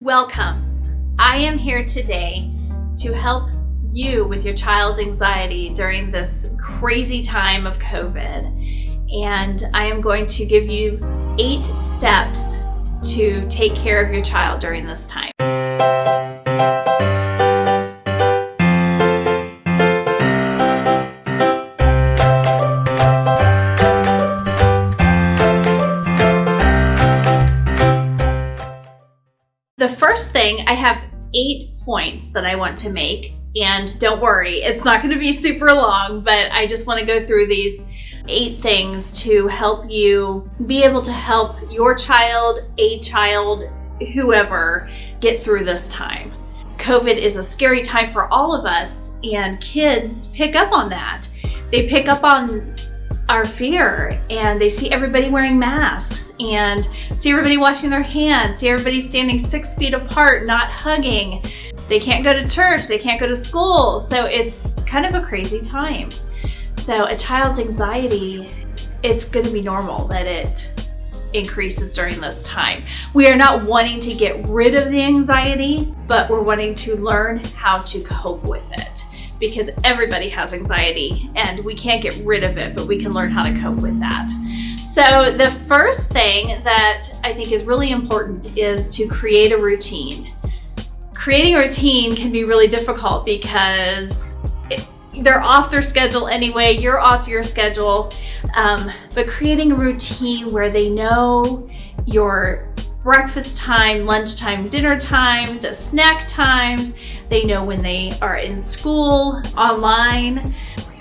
Welcome. I am here today to help you with your child's anxiety during this crazy time of COVID. And I am going to give you 8 steps to take care of your child during this time. The first thing, I have 8 points that I want to make, and don't worry, it's not going to be super long, but I just want to go through these 8 things to help you be able to help your child, a child, whoever, get through this time. COVID is a scary time for all of us, and kids pick up on that. They pick up on our fear, and they see everybody wearing masks and see everybody washing their hands, see everybody standing 6 feet apart, not hugging. They can't go to church, they can't go to school, so it's kind of a crazy time. So a child's anxiety, it's going to be normal that it increases during this time. We are not wanting to get rid of the anxiety, but we're wanting to learn how to cope with it. Because everybody has anxiety and we can't get rid of it, but we can learn how to cope with that. So the first thing that I think is really important is to create a routine. Creating a routine can be really difficult because they're off their schedule anyway, you're off your schedule, but creating a routine where they know your breakfast time, lunchtime, dinner time, the snack times. They know when they are in school, online.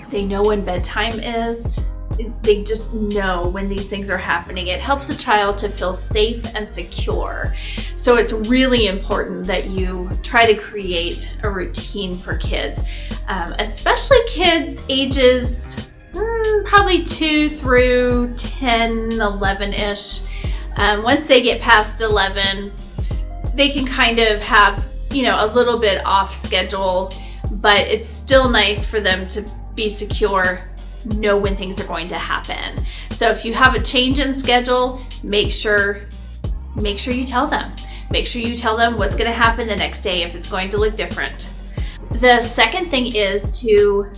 They know when bedtime is. They just know when these things are happening. It helps a child to feel safe and secure. So it's really important that you try to create a routine for kids, especially kids ages probably 2 through 10, 11-ish. Once they get past 11, they can kind of have, a little bit off schedule, but it's still nice for them to be secure, know when things are going to happen. So if you have a change in schedule, make sure you tell them. Make sure you tell them what's going to happen the next day if it's going to look different. The second thing is to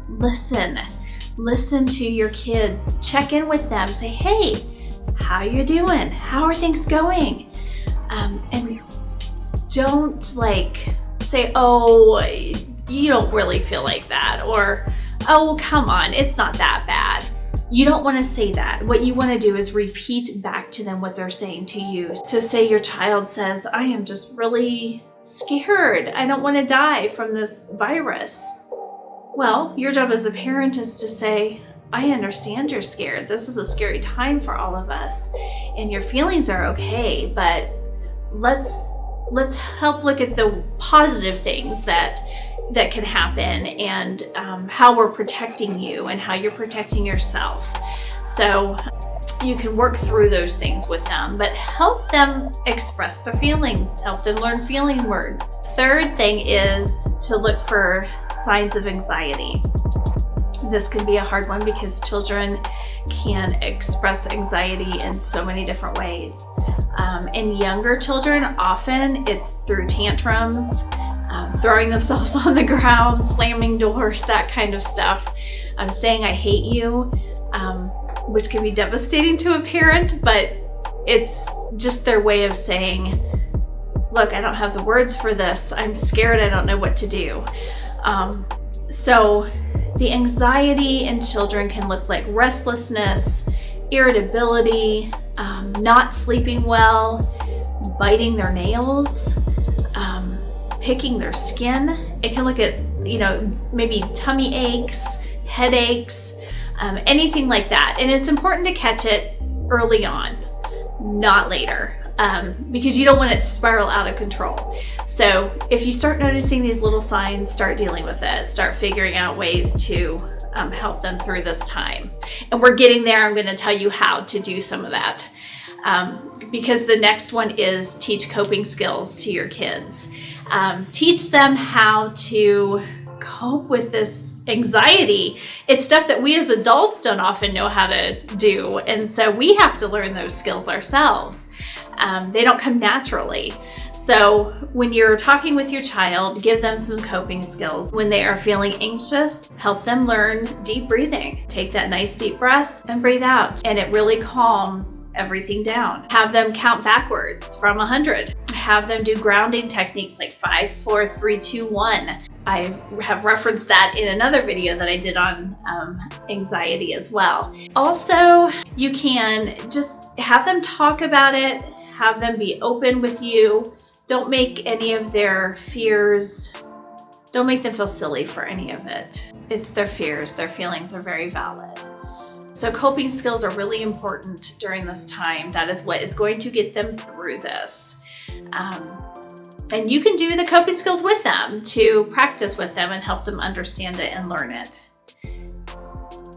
listen. Listen to your kids. Check in with them. Say, hey, how are you doing? How are things going? And don't say, oh, you don't really feel like that, or, oh, come on, it's not that bad. You don't want to say that. What you want to do is repeat back to them what they're saying to you. So say your child says, I am just really scared. I don't want to die from this virus. Well, your job as a parent is to say, I understand you're scared. This is a scary time for all of us, and your feelings are okay, but let's help look at the positive things that can happen, and how we're protecting you and how you're protecting yourself. So you can work through those things with them, but help them express their feelings, help them learn feeling words. Third thing is to look for signs of anxiety. This can be a hard one because children can express anxiety in so many different ways. In younger children, often it's through tantrums, throwing themselves on the ground, slamming doors, that kind of stuff. Saying I hate you, which can be devastating to a parent, but it's just their way of saying, look, I don't have the words for this. I'm scared. I don't know what to do. So the anxiety in children can look like restlessness, irritability, not sleeping well, biting their nails, picking their skin. It can look at, maybe tummy aches, headaches, anything like that. And it's important to catch it early on, not later. Because you don't want it to spiral out of control. So if you start noticing these little signs, start dealing with it. Start figuring out ways to help them through this time. And we're getting there. I'm going to tell you how to do some of that. Because the next one is teach coping skills to your kids. Teach them how to cope with this anxiety. It's stuff that we as adults don't often know how to do. And so we have to learn those skills ourselves. They don't come naturally. So when you're talking with your child, give them some coping skills. When they are feeling anxious, help them learn deep breathing. Take that nice deep breath and breathe out, and it really calms everything down. Have them count backwards from 100. Have them do grounding techniques like 5, 4, 3, 2, 1. I have referenced that in another video that I did on anxiety as well. Also, you can just have them talk about it, have them be open with you. Don't make any of their fears, don't make them feel silly for any of it. It's their fears, their feelings are very valid. So coping skills are really important during this time. That is what is going to get them through this. And you can do the coping skills with them, to practice with them and help them understand it and learn it.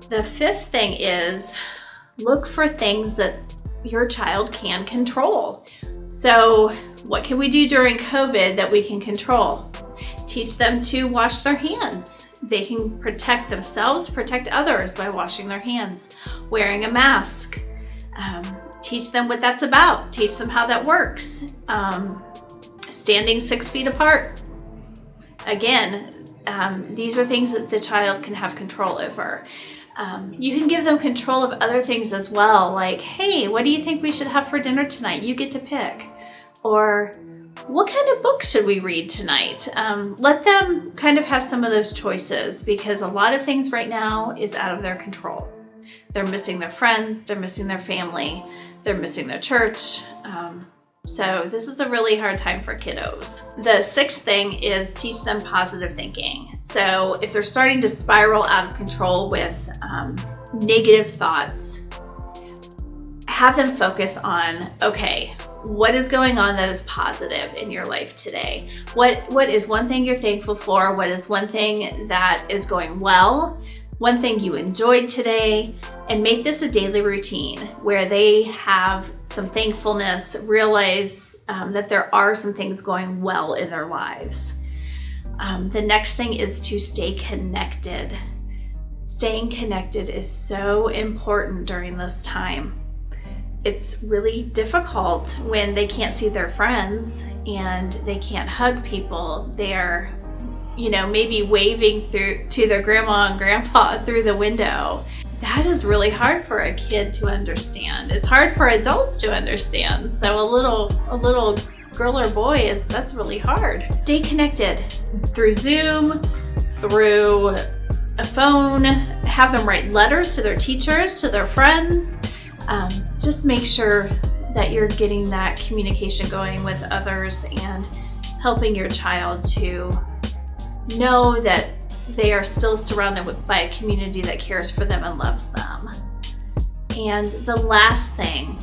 The fifth thing is look for things that your child can control. So what can we do during COVID that we can control? Teach them to wash their hands. They can protect themselves, protect others by washing their hands, wearing a mask. Teach them what that's about. Teach them how that works. Standing 6 feet apart. Again, these are things that the child can have control over. You can give them control of other things as well, like, hey, what do you think we should have for dinner tonight? You get to pick. Or what kind of book should we read tonight? Let them kind of have some of those choices, because a lot of things right now is out of their control. They're missing their friends, they're missing their family, they're missing their church. So this is a really hard time for kiddos. The sixth thing is teach them positive thinking. So if they're starting to spiral out of control with negative thoughts, have them focus on, okay, what is going on that is positive in your life today? What is one thing you're thankful for? What is one thing that is going well? One thing you enjoyed today? And make this a daily routine where they have some thankfulness, realize that there are some things going well in their lives. The next thing is to stay connected. Staying connected is so important during this time. It's really difficult when they can't see their friends and they can't hug people. They're, maybe waving to their grandma and grandpa through the window. That is really hard for a kid to understand. It's hard for adults to understand. So a little girl or boy, that's really hard. Stay connected through Zoom, through a phone. Have them write letters to their teachers, to their friends. Just make sure that you're getting that communication going with others and helping your child to know that they are still surrounded by a community that cares for them and loves them. And the last thing,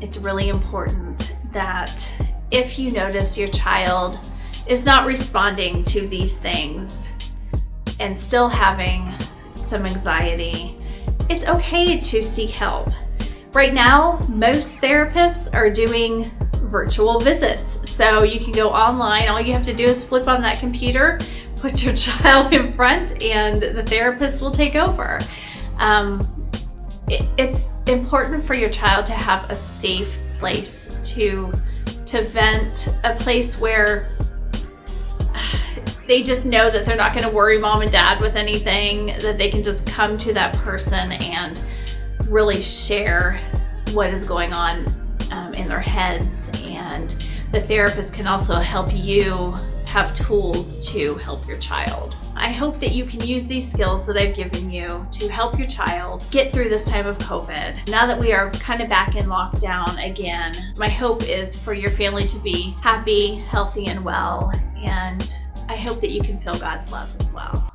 it's really important that if you notice your child is not responding to these things and still having some anxiety, it's okay to seek help. Right now, most therapists are doing virtual visits. So you can go online. All you have to do is flip on that computer, put your child in front, and the therapist will take over. It's important for your child to have a safe place to vent, a place where they just know that they're not going to worry mom and dad with anything, that they can just come to that person and really share what is going on in their heads. And the therapist can also help you have tools to help your child. I hope that you can use these skills that I've given you to help your child get through this time of COVID. Now that we are kind of back in lockdown again, my hope is for your family to be happy, healthy, and well. And I hope that you can feel God's love as well.